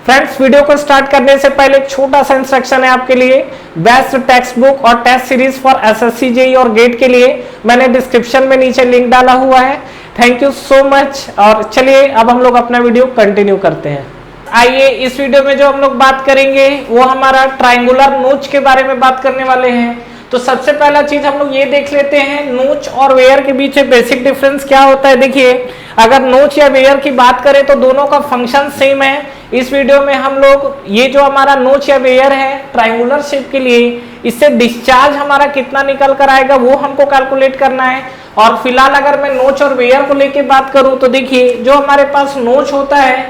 Friends, video को start करने से पहले एक छोटा सा इंस्ट्रक्शन है आपके लिए। बेस्ट टेक्स्ट बुक और test series for SSC JEE और गेट के लिए मैंने डिस्क्रिप्शन में नीचे लिंक डाला हुआ है। Thank you so much. और चलिए अब हम लोग अपना वीडियो कंटिन्यू करते हैं। आइए, इस वीडियो में जो हम लोग बात करेंगे वो हमारा ट्रायंगुलर नोच के बारे में बात करने वाले हैं। तो सबसे पहला चीज हम लोग ये देख लेते हैं, नोच और वेयर के बीच बेसिक डिफरेंस क्या होता है। देखिए, अगर नोच या वेयर की बात करें तो दोनों का फंक्शन सेम है। इस वीडियो में हम लोग ये जो हमारा नोच या वेयर है ट्रायंगुलर शेप के लिए, इससे डिस्चार्ज हमारा कितना निकल कर आएगा वो हमको कैलकुलेट करना है। और फिलहाल अगर मैं नोच और वेयर को लेके बात करूं तो देखिए, जो हमारे पास नोच होता है,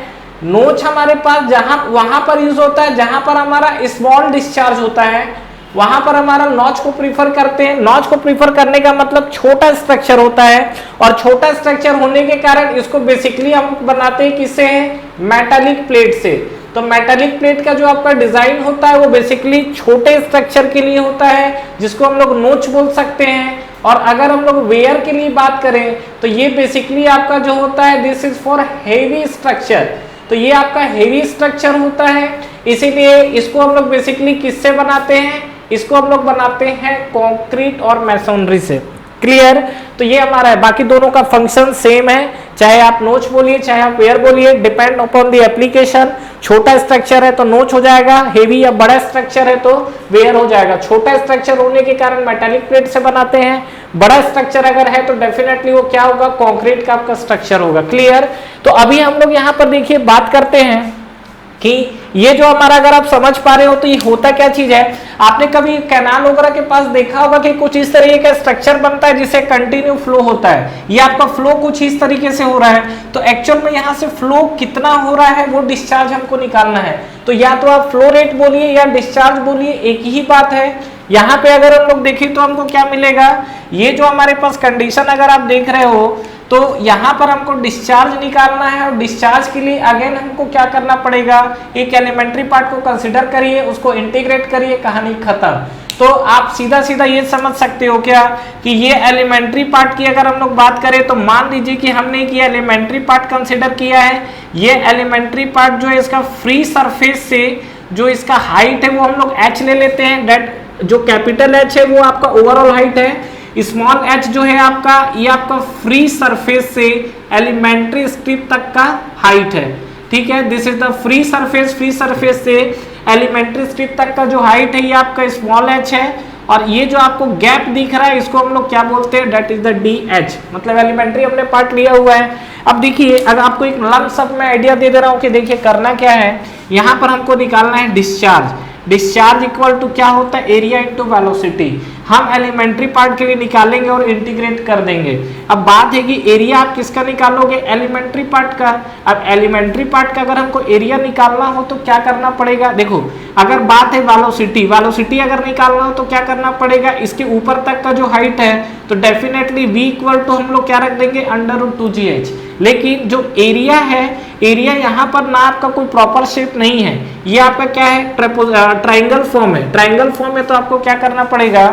नोच हमारे पास वहां पर यूज होता है जहां पर हमारा स्मॉल डिस्चार्ज होता है, वहां पर हमारा नॉच को प्रीफर करते हैं। नॉच को प्रीफर करने का मतलब छोटा स्ट्रक्चर होता है, और छोटा स्ट्रक्चर होने के कारण इसको बेसिकली हम बनाते हैं किससे, मेटालिक प्लेट से। तो मेटालिक प्लेट का जो आपका डिजाइन होता है वो बेसिकली छोटे स्ट्रक्चर के लिए होता है, जिसको हम लोग नोच बोल सकते हैं। और अगर हम लोग वेयर के लिए बात करें तो ये बेसिकली आपका जो होता है, this is for heavy structure. तो ये आपका हेवी स्ट्रक्चर होता है, इसीलिए इसको हम लोग बेसिकली किससे बनाते हैं, इसको हम लोग बनाते हैं कंक्रीट और मैसोनरी से। क्लियर। तो ये हमारा है, बाकी दोनों का फंक्शन सेम है, चाहे आप नोच बोलिए चाहे आप वेयर बोलिए, डिपेंड अपॉन द एप्लीकेशन। छोटा स्ट्रक्चर है तो नोच हो जाएगा, हेवी या बड़ा स्ट्रक्चर है तो वेयर हो जाएगा। छोटा स्ट्रक्चर होने के कारण मेटालिक प्लेट से बनाते हैं, बड़ा स्ट्रक्चर अगर है तो डेफिनेटली वो क्या होगा, कंक्रीट का आपका स्ट्रक्चर होगा। क्लियर। तो अभी हम लोग यहाँ पर देखिए बात करते हैं कि ये जो हमारा, अगर आप समझ पा रहे हो तो ये होता क्या चीज है। आपने कभी कैनाल वगैरह के पास देखा होगा कि कुछ इस तरीके का स्ट्रक्चर बनता है जिसे कंटिन्यू फ्लो होता है। ये आपका फ्लो कुछ इस तरीके से हो रहा है, तो एक्चुअल में यहाँ से फ्लो कितना हो रहा है वो डिस्चार्ज हमको निकालना है। तो या तो आप फ्लो रेट बोलिए या डिस्चार्ज बोलिए, एक ही बात है। यहाँ पे अगर हम लोग देखें तो हमको क्या मिलेगा, ये जो हमारे पास कंडीशन अगर आप देख रहे हो तो यहाँ पर हमको डिस्चार्ज निकालना है, और डिस्चार्ज के लिए अगेन हमको क्या करना पड़ेगा, एक एलिमेंट्री पार्ट को कंसीडर करिए, उसको इंटीग्रेट करिए, कहानी खत्म। तो आप सीधा सीधा ये समझ सकते हो क्या कि ये एलिमेंट्री पार्ट की अगर हम लोग बात करें तो मान लीजिए कि हमने ये एलिमेंट्री पार्ट कंसीडर किया है। ये एलिमेंट्री पार्ट जो है इसका फ्री सरफेस से जो इसका हाइट है वो हम लोग h ले लेते हैं। डेट जो कैपिटल H है वो आपका ओवरऑल हाइट है, स्मॉल h जो है आपका, ये आपका फ्री सरफेस से एलिमेंट्री स्ट्रिप तक का हाइट है। ठीक है, this is the free surface. Free surface से एलिमेंट्री स्ट्रिप तक का जो हाइट है ये आपका स्मॉल h है, और ये जो आपको गैप दिख रहा है इसको हम लोग क्या बोलते हैं, डेट इज द DH, मतलब एलिमेंट्री हमने पार्ट लिया हुआ है। अब देखिए, अगर आपको एक लंप सम में आइडिया दे रहा हूँ कि देखिए करना क्या है, यहाँ पर हमको निकालना है डिस्चार्ज। डिस्चार्ज इक्वल टू क्या होता है, एरिया इंटू वेलोसिटी। हम एलिमेंट्री पार्ट के लिए निकालेंगे और इंटीग्रेट कर देंगे। अब बात है कि एरिया आप किसका निकालोगे, एलिमेंट्री पार्ट का। अब एलिमेंट्री पार्ट का अगर हमको एरिया निकालना हो तो क्या करना पड़ेगा, देखो अगर बात है वेलोसिटी, वेलोसिटी अगर निकालना हो तो क्या करना पड़ेगा, इसके ऊपर तक का जो हाइट है तो डेफिनेटली v इक्वल टू हम लोग क्या रख देंगे, √2gh। लेकिन जो एरिया है, एरिया यहाँ पर ना आपका कोई प्रॉपर शेप नहीं है, ये आपका क्या है, ट्राइंगल फॉर्म है। ट्राइंगल फॉर्म है तो आपको क्या करना पड़ेगा,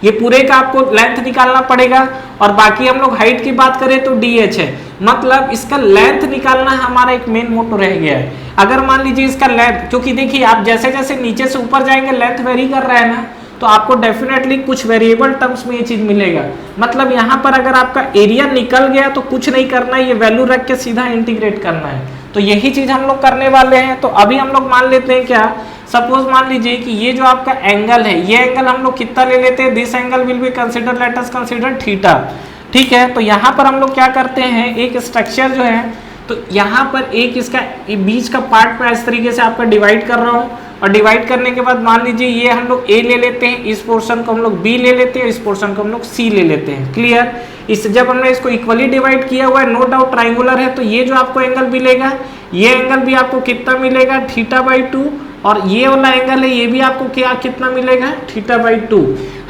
ये पूरे का आपको लेंथ निकालना पड़ेगा, और बाकी हम लोग हाइट की बात करें तो DH है, मतलब इसका लेंथ निकालना हमारा एक मेन मोटो रह गया है। अगर मान लीजिए इसका लेंथ, क्योंकि देखिए आप जैसे जैसे नीचे से ऊपर जाएंगे लेंथ वेरी कर रहा है ना, तो आपको डेफिनेटली कुछ वेरिएबल टर्म्स में ये चीज मिलेगा। मतलब यहाँ पर अगर आपका एरिया निकल गया तो कुछ नहीं करना है, ये वैल्यू रख के सीधा इंटीग्रेट करना है। तो यही चीज हम लोग करने वाले हैं। तो अभी हम लोग मान लेते हैं क्या, सपोज मान लीजिए कि ये जो आपका एंगल है, ये एंगल हम लोग कितना ले लेते हैं, this angle will be consider, let us consider theta. ठीक है, तो यहाँ पर हम लोग क्या करते हैं, एक स्ट्रक्चर जो है तो यहाँ पर एक इसका बीच का पार्ट में इस तरीके से आपका डिवाइड कर रहा हूँ, और डिवाइड करने के बाद मान लीजिए ये हम लोग A ले लेते हैं, इस पोर्शन को हम लोग B ले लेते हैं, इस पोर्शन को हम लोग C ले लेते हैं। क्लियर। इस जब हमने इसको इक्वली डिवाइड किया हुआ है, नो डाउट ट्राइंगुलर है, तो ये जो आपको एंगल मिलेगा, ये एंगल भी आपको कितना मिलेगा, θ/2, और ये वाला एंगल है ये भी आपको क्या कितना मिलेगा, θ/2।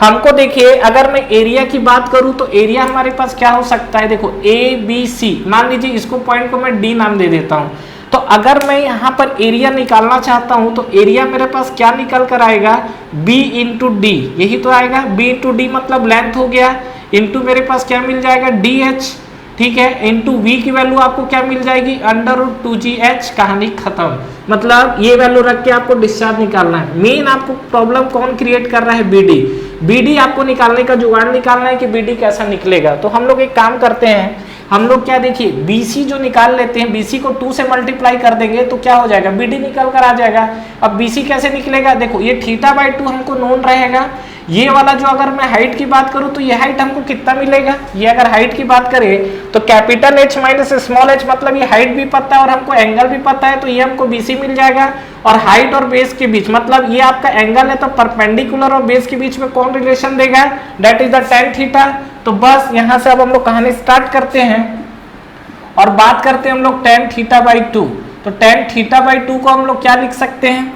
हमको देखिए, अगर मैं एरिया की बात करूं तो एरिया हमारे पास क्या हो सकता है, देखो ABC, मान लीजिए इसको पॉइंट को मैं D नाम दे देता हूं। तो अगर मैं यहाँ पर एरिया निकालना चाहता हूं तो एरिया मेरे पास क्या निकल कर आएगा, B इंटू D, यही तो आएगा। B इंटू D मतलब लेंथ हो गया, इंटू मेरे पास क्या मिल जाएगा, DH। ठीक है, इंटू वी की वैल्यू आपको क्या मिल जाएगी, √2GH, कहानी खत्म। मतलब ये वैल्यू रख के आपको डिस्चार्ज निकालना है। मेन आपको प्रॉब्लम कौन क्रिएट कर रहा है, बीडी। बीडी आपको निकालने का जुगाड़ निकालना है कि बीडी कैसा निकलेगा। तो हम लोग एक काम करते हैं, हम लोग क्या देखिए बीसी जो निकाल लेते हैं, बीसी को 2 से मल्टीप्लाई कर देंगे तो क्या हो जाएगा, बीडी निकल कर आ जाएगा। अब बीसी कैसे निकलेगा, देखो ये θ/2 हमको नोन रहेगा। ये वाला जो अगर मैं हाइट की बात करूं तो ये हाइट हमको कितना मिलेगा, ये अगर हाइट की बात करें तो capital H minus small h, मतलब ये हाइट भी पता है और हमको एंगल भी पता है, तो ये हमको BC मिल जाएगा। और हाइट और बेस के बीच, मतलब ये आपका एंगल है तो परपेंडिकुलर और बेस के बीच में कौन रिलेशन देगा, दैट इज द tan θ। तो बस यहाँ से अब हम लोग कहानी स्टार्ट करते हैं और बात करते हैं हम लोग tan θ/2। तो tan θ/2 को हम लोग क्या लिख सकते हैं,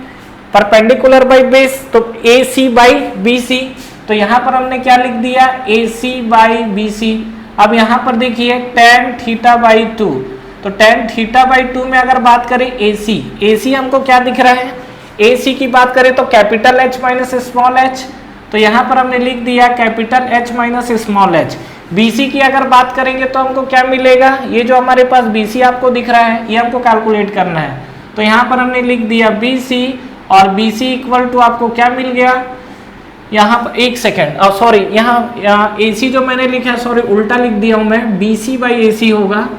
परपेंडिकुलर बाई बेस, तो AC/BC। तो यहाँ पर हमने क्या लिख दिया, AC/BC। अब यहाँ पर देखिए tan θ/2, तो tan θ/2 में अगर बात करें AC हमको क्या दिख रहा है, AC की बात करें तो capital H minus small h, तो यहाँ पर हमने लिख दिया capital H minus small h। BC की अगर बात करेंगे तो हमको क्या मिलेगा, ये जो हमारे पास BC आपको दिख रहा है ये हमको कैलकुलेट करना है। तो यहाँ पर हमने लिख दिया BC, और BC इक्वल टू आपको क्या मिल गया, यहाँ पर एक सेकेंड, सॉरी यहाँ AC जो मैंने लिखा है, सॉरी उल्टा लिख दिया हूँ मैं, BC/AC होगा,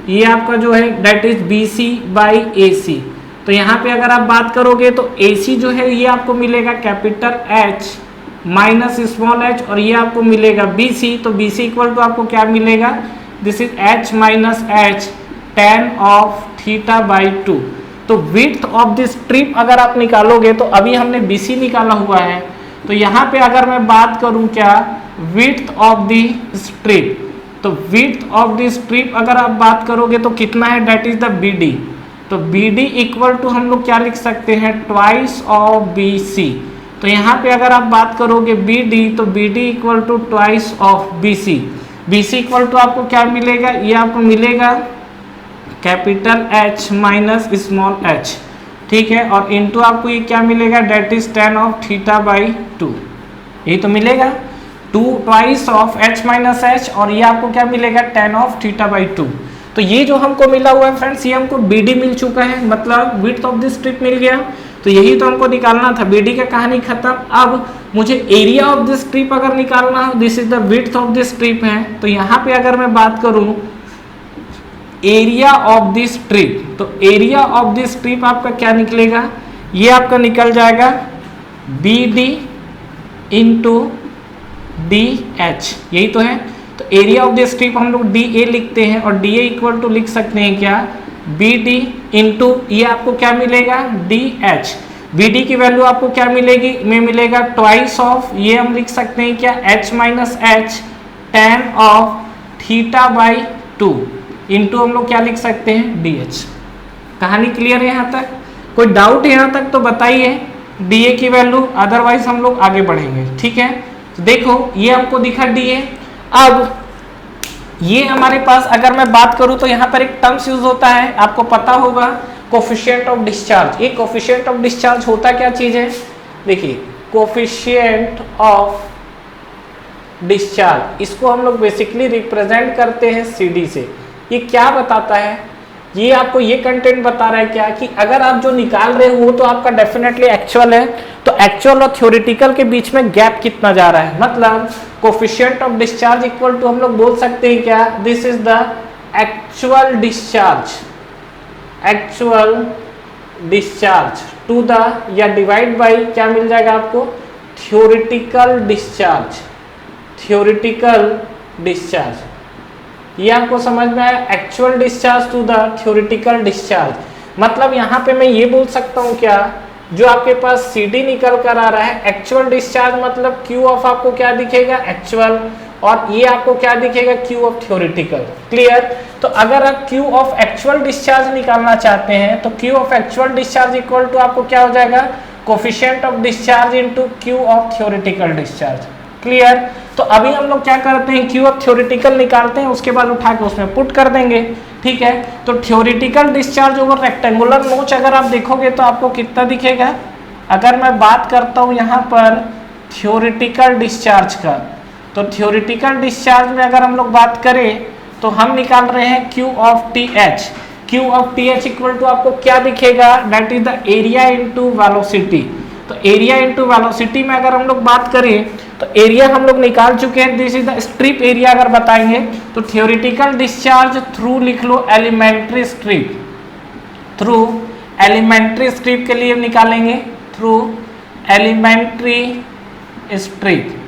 ये आपका जो है डेट इज BC/AC। तो यहाँ पे अगर आप बात करोगे तो AC जो है ये आपको मिलेगा capital H minus small h, और ये आपको मिलेगा BC। तो BC इक्वल टू आपको क्या मिलेगा, this is H minus H tan of θ/2। तो विड्थ ऑफ दिस स्ट्रिप अगर आप निकालोगे तो अभी हमने BC निकाला हुआ है, तो यहाँ पे अगर मैं बात करूँ क्या, विड्थ ऑफ द स्ट्रिप, तो विड्थ ऑफ द स्ट्रिप अगर आप बात करोगे तो कितना है, डेट इज द BD। तो BD इक्वल टू हम लोग क्या लिख सकते हैं, ट्वाइस ऑफ BC। तो यहाँ पे अगर आप बात करोगे BD, तो BD equal to twice of BC। BC equal to आपको क्या मिलेगा, ये आपको मिलेगा capital H minus small h, ठीक है, और इनटू आपको ये क्या मिलेगा, डेट इज tan ऑफ θ/2, यही तो मिलेगा, 2 twice of H minus h, और ये आपको क्या मिलेगा, tan ऑफ θ/2। तो ये जो हमको मिला हुआ है फ्रेंड्स, ये हमको BD मिल चुका है, मतलब विड्थ ऑफ दिस स्ट्रिप मिल गया। तो यही तो हमको निकालना था, BD का कहानी खत्म। अब मुझे एरिया ऑफ दिस स्ट्रिप अगर निकालना हो, this is the width of this strip है। तो यहाँ पे अगर मैं बात करूँ एरिया ऑफ दिस स्ट्रिप, तो एरिया ऑफ दिस स्ट्रिप आपका क्या निकलेगा, ये आपका निकल जाएगा BD इंटू DH, यही तो है। तो एरिया ऑफ दिस स्ट्रिप हम लोग DA लिखते हैं, और DA इक्वल टू लिख सकते हैं क्या, BD इंटू ये आपको क्या मिलेगा, DH। BD की वैल्यू आपको क्या मिलेगी, में मिलेगा ट्वाइस ऑफ, ये हम लिख सकते हैं क्या, H minus H tan of θ/2 into हम लोग क्या लिख सकते हैं, DH। कहानी क्लियर है यहाँ तक, कोई डाउट है यहाँ तक तो बताइए, DA की वैल्यू, अदरवाइज हम लोग आगे बढ़ेंगे, ठीक है। तो देखो ये हमको दिखा DA। अब ये हमारे पास अगर मैं बात करूं तो यहाँ पर एक टर्म्स यूज होता है, आपको पता होगा, कोफिशिएंट ऑफ डिस्चार्ज। ये कोफिशिएंट ऑफ डिस्चार्ज होता क्या चीज है, देखिए कोफिशिएंट ऑफ डिस्चार्ज, इसको हम लोग बेसिकली रिप्रेजेंट करते हैं CD से। ये क्या बताता है, ये आपको ये कंटेंट बता रहा है क्या, कि अगर आप जो निकाल रहे हो तो आपका डेफिनेटली एक्चुअल है, तो एक्चुअल और थ्योरेटिकल के बीच में गैप कितना जा रहा है, मतलब coefficient of discharge equal to हम लोग बोल सकते हैं क्या, this is the actual discharge to the, या डिवाइड बाई क्या मिल जाएगा आपको, थ्योरेटिकल डिस्चार्ज। ये आपको समझ में आया, actual discharge to the theoretical discharge. मतलब यहाँ पे मैं ये बोल सकता हूँ क्या, जो आपके पास CD निकल कर आ रहा है, एक्चुअल डिस्चार्ज मतलब Q ऑफ आपको क्या दिखेगा, एक्चुअल, और ये आपको क्या दिखेगा, Q ऑफ थ्योरेटिकल। क्लियर। तो अगर आप Q ऑफ एक्चुअल डिस्चार्ज निकालना चाहते हैं तो Q of actual discharge equal to आपको क्या हो जाएगा, coefficient of discharge into Q of theoretical discharge. Clear. तो अभी हम लोग क्या करते हैं, Q ऑफ थ्योरेटिकल निकालते हैं, उसके बाद उठा के उसमें पुट कर देंगे, ठीक है। तो थ्योरेटिकल डिस्चार्ज ओवर रेक्टेंगुलर नोच अगर आप देखोगे तो आपको कितना दिखेगा, अगर मैं बात करता हूँ यहाँ पर थ्योरेटिकल डिस्चार्ज का, तो थ्योरेटिकल डिस्चार्ज में अगर हम लोग बात करें तो हम निकाल रहे हैं Q of T H. Q of T H equal to आपको क्या दिखेगा, that is the area into velocity. तो एरिया इनटू वेलोसिटी में अगर हम लोग बात करें तो एरिया हम लोग निकाल चुके हैं, this is the strip area. अगर बताएंगे तो थ्योरेटिकल डिस्चार्ज थ्रू लिख लो elementary strip, through elementary strip के लिए निकालेंगे थ्रू एलिमेंट्री स्ट्रिप।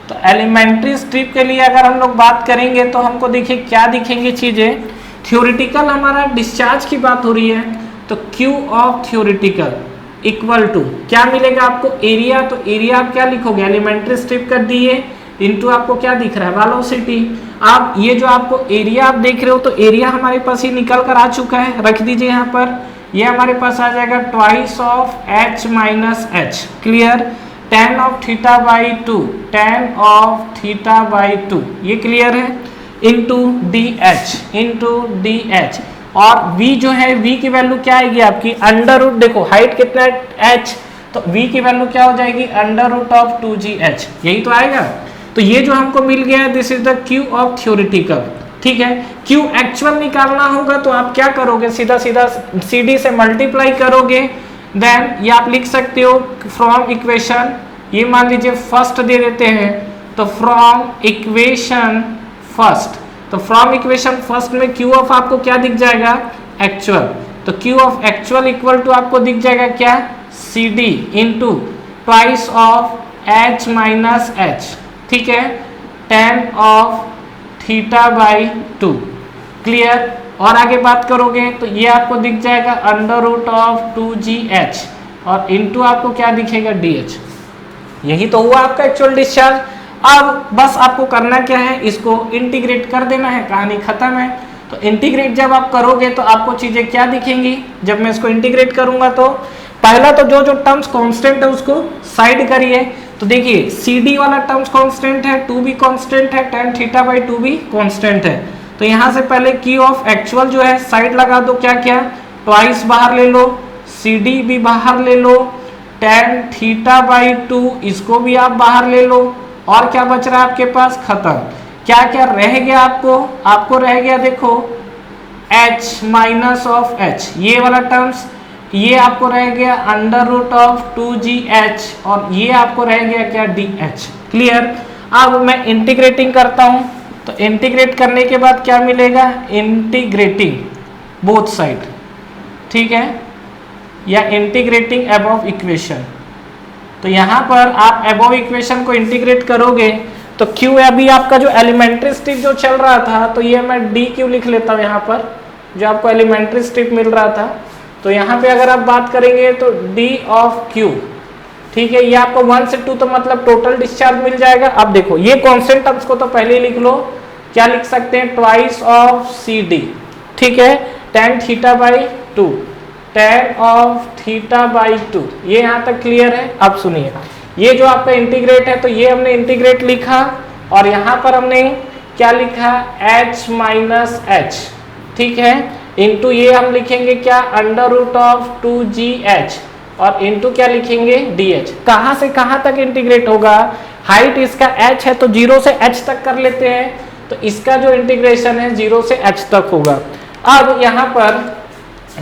तो एलिमेंट्री स्ट्रिप के लिए अगर हम लोग बात करेंगे तो हमको देखिए क्या दिखेंगे चीजें। थ्योरेटिकल हमारा डिस्चार्ज की बात हो रही है, तो Q of theoretical equal to क्या मिलेगा आपको, एरिया। तो एरिया आप क्या लिखोगे, एलिमेंट्री स्ट्रिप कर दिए इनटू आपको क्या दिख रहा है, वेलोसिटी। आप ये जो आपको एरिया आप देख रहे हो, तो एरिया हमारे पास ही निकल कर आ चुका है, रख दीजिए यहाँ पर। ये हमारे पास आ जाएगा twice of h minus H, clear. tan of theta by 2, tan of theta by 2, ये क्लियर है, इंटू डी एच। और v जो है, v की वैल्यू क्या आएगी आपकी, अंडर रूट, देखो हाइट कितना है h, तो v की वैल्यू क्या हो जाएगी, अंडर रूट ऑफ 2gh, यही तो आएगा। तो ये जो हमको मिल गया है, this is the Q of theoretical, ठीक है। Q एक्चुअल निकालना होगा तो आप क्या करोगे, सीधा सीधा CD से मल्टीप्लाई करोगे, देन ये आप लिख सकते हो फ्रॉम इक्वेशन, ये मान लीजिए फर्स्ट दे देते हैं, तो फ्रॉम इक्वेशन फर्स्ट, तो फ्रॉम इक्वेशन फर्स्ट में Q ऑफ आपको क्या दिख जाएगा, एक्चुअल। तो Q of actual equal to आपको दिख जाएगा क्या, CD into twice of h minus H, ठीक है, tan of theta by 2, clear. और आगे बात करोगे तो ये आपको दिख जाएगा अंडर रूट ऑफ 2gh, और इनटू आपको क्या दिखेगा, dh। यही तो हुआ आपका एक्चुअल डिस्चार्ज। अब बस आपको करना क्या है, इसको इंटीग्रेट कर देना है, कहानी खत्म है। तो इंटीग्रेट जब आप करोगे तो आपको चीजें क्या दिखेंगी, जब मैं इसको इंटीग्रेट करूंगा तो पहला तो जो जो टर्म्स कांस्टेंट है उसको साइड करिए। तो देखिए CD वाला टर्म्स कांस्टेंट है, 2 भी कांस्टेंट है, tan थीटा बाई 2 भी कांस्टेंट है। तो यहाँ से पहले Q ऑफ एक्चुअल जो है साइड लगा दो, क्या क्या, ट्वाइस बाहर ले लो, CD भी बाहर ले लो, tan थीटा बाई 2 इसको भी आप बाहर ले लो, और क्या बच रहा है आपके पास, खत्म। क्या क्या रह गया आपको रह गया, देखो h माइनस ऑफ h, ये वाला टर्म्स, ये आपको रह गया अंडर रूट ऑफ 2gh, और ये आपको रह गया क्या, dh, क्लियर। अब मैं इंटीग्रेटिंग करता हूं, तो इंटीग्रेट करने के बाद क्या मिलेगा, इंटीग्रेटिंग बोथ साइड, ठीक है, या इंटीग्रेटिंग अबव इक्वेशन। तो यहाँ पर आप अबव इक्वेशन को इंटीग्रेट करोगे तो Q अभी आपका जो एलिमेंट्री स्ट्रिप जो चल रहा था, तो ये मैं dQ लिख लेता हूँ यहाँ पर, जो आपको एलिमेंट्री स्ट्रिप मिल रहा था। तो यहाँ पे अगर आप बात करेंगे तो d ऑफ Q, ठीक है, ये आपको 1 से 2 तो मतलब टोटल डिस्चार्ज मिल जाएगा। अब देखो ये कांस्टेंट टर्म्स को तो पहले ही लिख लो, क्या लिख सकते हैं, ट्वाइस ऑफ CD, ठीक है, tan theta by 2, tan of theta by 2, ये यहाँ तक क्लियर है। अब सुनिए, ये जो आपका इंटीग्रेट है, तो ये हमने इंटीग्रेट लिखा, और यहाँ पर हमने क्या लिखा, h माइनस एच, ठीक है, इंटू ये हम लिखेंगे क्या, अंडर रूट ऑफ 2gh, और इंटू क्या लिखेंगे, dh। कहाँ से कहाँ तक इंटीग्रेट होगा, हाइट इसका h है तो 0 से h तक कर लेते हैं, तो इसका जो इंटीग्रेशन है 0 से h तक होगा। अब यहाँ पर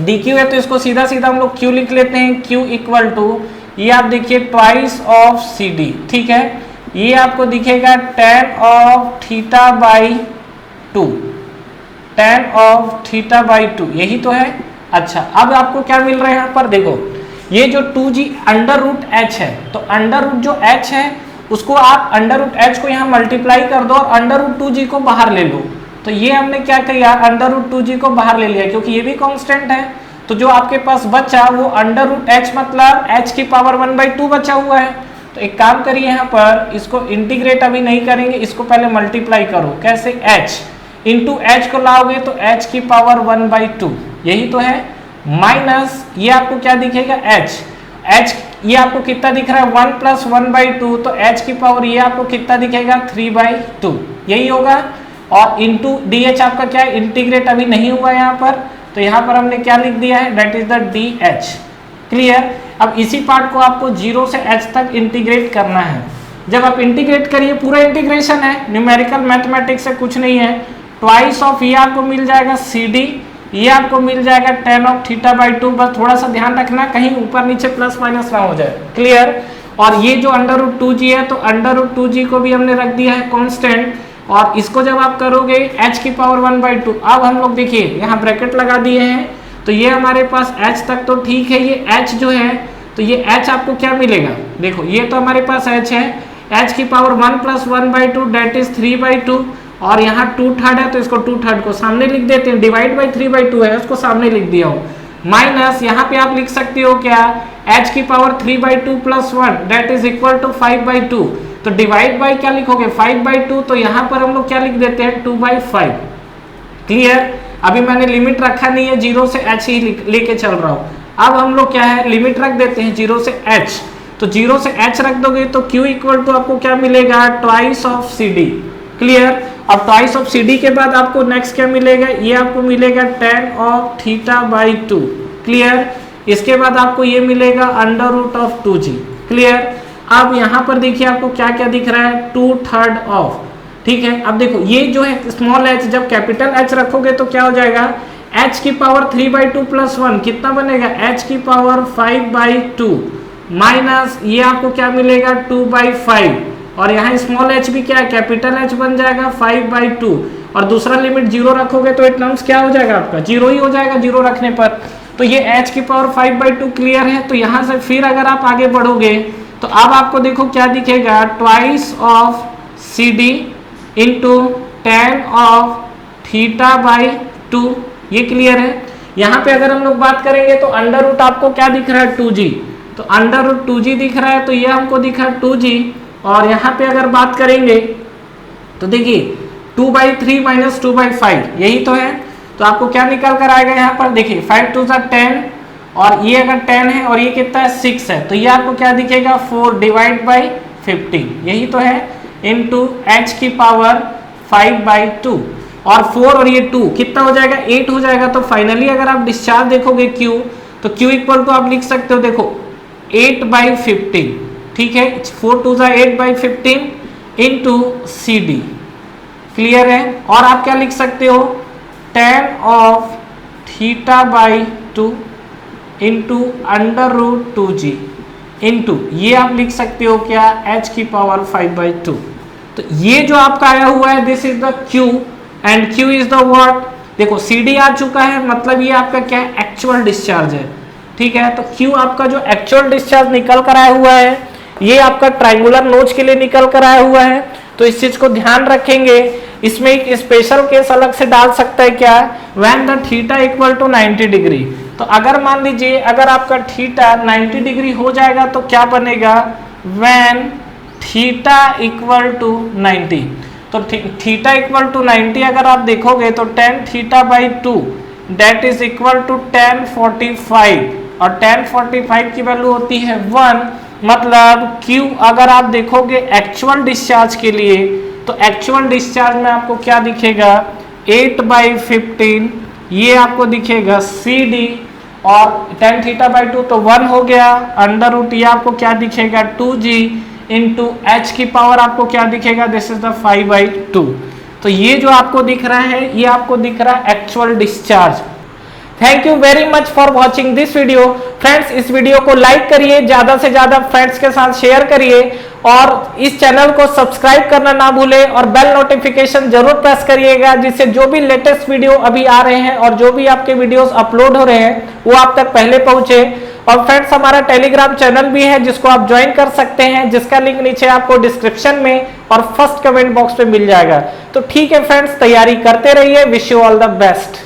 dq है तो इसको सीधा सीधा हम लोग q लिख लेते हैं, q इक्वल टू, ये आप देखिए ट्वाइस ऑफ CD, ठीक है, ये आपको दिखेगा tan of theta by 2, tan of theta by 2, यही तो है। अच्छा, अब आपको क्या मिल रहा है यहाँ पर, देखो ये जो 2g अंडर रूट h है, तो अंडर रूट जो h है उसको आप अंडर रूट h को यहाँ मल्टीप्लाई कर दो, और अंडर रूट 2g को बाहर ले लो। तो ये हमने क्या किया, अंडर रूट 2g को बाहर ले लिया, क्योंकि ये भी कांस्टेंट है। तो जो आपके पास बचा वो अंडर रूट h, मतलब h की पावर 1/2 बचा हुआ है। तो एक काम करिए, यहाँ पर इसको इंटीग्रेट अभी नहीं करेंगे, इसको पहले मल्टीप्लाई करो, कैसे, h इंटू h को लाओगे तो h की पावर 1/2, यही तो है, माइनस ये आपको क्या दिखेगा, h ये आपको कितना दिख रहा है, 1 + 1/2, तो h की पावर ये आपको कितना दिखेगा, 3/2, यही होगा। और इंटू dh आपका क्या है, इंटीग्रेट अभी नहीं हुआ यहाँ पर, तो यहाँ पर हमने क्या लिख दिया है, that is the dh, clear. अब इसी पार्ट को आपको 0 से h तक इंटीग्रेट करना है। जब आप इंटीग्रेट करिए, पूरा इंटीग्रेशन है, न्यूमेरिकल मैथमेटिक्स से कुछ नहीं है, ट्वाइस ऑफ ये आपको मिल जाएगा CD, ये आपको मिल जाएगा tan ऑफ थीटा बाई 2। बस थोड़ा सा ध्यान रखना कहीं ऊपर नीचे प्लस माइनस ना हो जाए, क्लियर। और ये जो अंडर रूट 2g है, तो अंडर रूट 2g को भी हमने रख दिया है कांस्टेंट, और इसको जब आप करोगे h की पावर 1/2। अब हम लोग देखिए यहाँ ब्रैकेट लगा दिए हैं, तो ये हमारे पास h तक तो ठीक है, ये h जो है तो ये h आपको क्या मिलेगा, देखो ये तो हमारे पास h है, h की पावर 1 + 1/2 डेट इज 3/2, और यहाँ 2/3 है तो इसको 2/3 को सामने लिख देते हैं, डिवाइड बाई 3/2 है उसको सामने लिख दिया हो, माइनस यहाँ पे आप लिख सकते हो क्या, h की power 3/2 + 1 that is equal to 5/2। तो डिवाइड बाई क्या लिखोगे 5/2, तो यहाँ पर हम लोग क्या लिख देते हैं 2/5, क्लियर। अभी मैंने लिमिट रखा नहीं है, 0 से h ही लेके चल रहा हूँ। अब हम लोग क्या है लिमिट रख देते हैं 0 से h, तो 0 से h रख दोगे तो q इक्वल टू आपको क्या मिलेगा ट्वाइस ऑफ CD, क्लियर। अब ट्वाइस ऑफ CD के बाद आपको नेक्स्ट क्या मिलेगा, ये आपको मिलेगा tan of theta by 2, clear. इसके बाद आपको ये मिलेगा under root of 2g, clear. अब यहाँ पर देखिए आपको क्या क्या दिख रहा है 2/3 ऑफ, ठीक है। अब देखो ये जो है स्मॉल h, जब कैपिटल H रखोगे तो क्या हो जाएगा, h की पावर 3/2 + 1 कितना बनेगा, h की पावर 5/2 माइनस ये आपको क्या मिलेगा 2/5, और यहाँ स्मॉल h भी क्या है कैपिटल H बन जाएगा 5/2, और दूसरा लिमिट 0 रखोगे तो इट टर्म्स क्या हो जाएगा आपका 0 ही हो जाएगा 0 रखने पर। तो ये h की पावर 5/2 क्लियर है। तो यहाँ से फिर अगर आप आगे बढ़ोगे तो अब आपको देखो क्या दिखेगा twice of CD into tan of theta by 2, ये क्लियर है। यहाँ पे अगर हम लोग बात करेंगे तो अंडर रूट आपको क्या दिख रहा है 2g, तो अंडर रूट 2g दिख रहा है, तो ये हमको दिख रहा है 2g, और यहाँ पे अगर बात करेंगे तो देखिए 2/3 माइनस 2/5 यही तो है, तो आपको क्या निकल कर आएगा यहाँ पर देखिए 5 2 10, और ये अगर 10 है और ये कितना है 6 है, तो ये आपको क्या दिखेगा 4 डिवाइड बाई 15 यही तो है, इनटू h की पावर 5/2, और 4 और ये 2 कितना हो जाएगा 8 हो जाएगा। तो फाइनली अगर आप डिस्चार्ज देखोगे q, तो q इक्वल टू आप लिख सकते हो देखो 8/15, ठीक है, 4 2 8/15 इंटू CD, क्लियर है। और आप क्या लिख सकते हो tan of theta by 2 into under root 2g into ये आप लिख सकते हो क्या h की पावर 5/2। तो ये जो आपका आया हुआ है this is the q and q is the what, देखो CD आ चुका है, मतलब ये आपका क्या है एक्चुअल डिस्चार्ज है, ठीक है। तो q आपका जो एक्चुअल डिस्चार्ज निकल कर आया हुआ है ये आपका ट्राइंगुलर नोच के लिए निकल कर आया हुआ है, तो इस चीज को ध्यान रखेंगे। इसमें एक स्पेशल केस अलग से डाल सकता है क्या, when the theta equal to 90 degree. तो अगर मान लीजिए अगर आपका थीटा 90 डिग्री हो जाएगा तो क्या बनेगा व्हेन थीटा इक्वल टू 90, तो थीटा इक्वल टू 90 अगर आप देखोगे तो tan theta by 2 that is equal to tan 45, और tan 45 की वैल्यू होती है 1, मतलब Q अगर आप देखोगे एक्चुअल डिस्चार्ज के लिए तो एक्चुअल डिस्चार्ज में आपको क्या दिखेगा 8/15, ये आपको दिखेगा CD, और tan थीटा बाई 2 तो 1 हो गया, अंडर रूट ये आपको क्या दिखेगा 2g इंटू h की पावर आपको क्या दिखेगा दिस इज द 5/2। तो ये जो आपको दिख रहा है ये आपको दिख रहा है actual discharge. Thank you very much for watching this video. Friends इस वीडियो को लाइक करिए, ज्यादा से ज्यादा फ्रेंड्स के साथ शेयर करिए, और इस चैनल को सब्सक्राइब करना ना भूलें, और बेल नोटिफिकेशन जरूर प्रेस करिएगा, जिससे जो भी लेटेस्ट वीडियो अभी आ रहे हैं और जो भी आपके वीडियोस अपलोड हो रहे हैं वो आप तक पहले पहुंचे। और फ्रेंड्स हमारा टेलीग्राम चैनल भी है जिसको आप ज्वाइन कर सकते हैं, जिसका लिंक नीचे आपको डिस्क्रिप्शन में और फर्स्ट कमेंट बॉक्स पे मिल जाएगा। तो ठीक है फ्रेंड्स, तैयारी करते रहिए। Wish you all the best.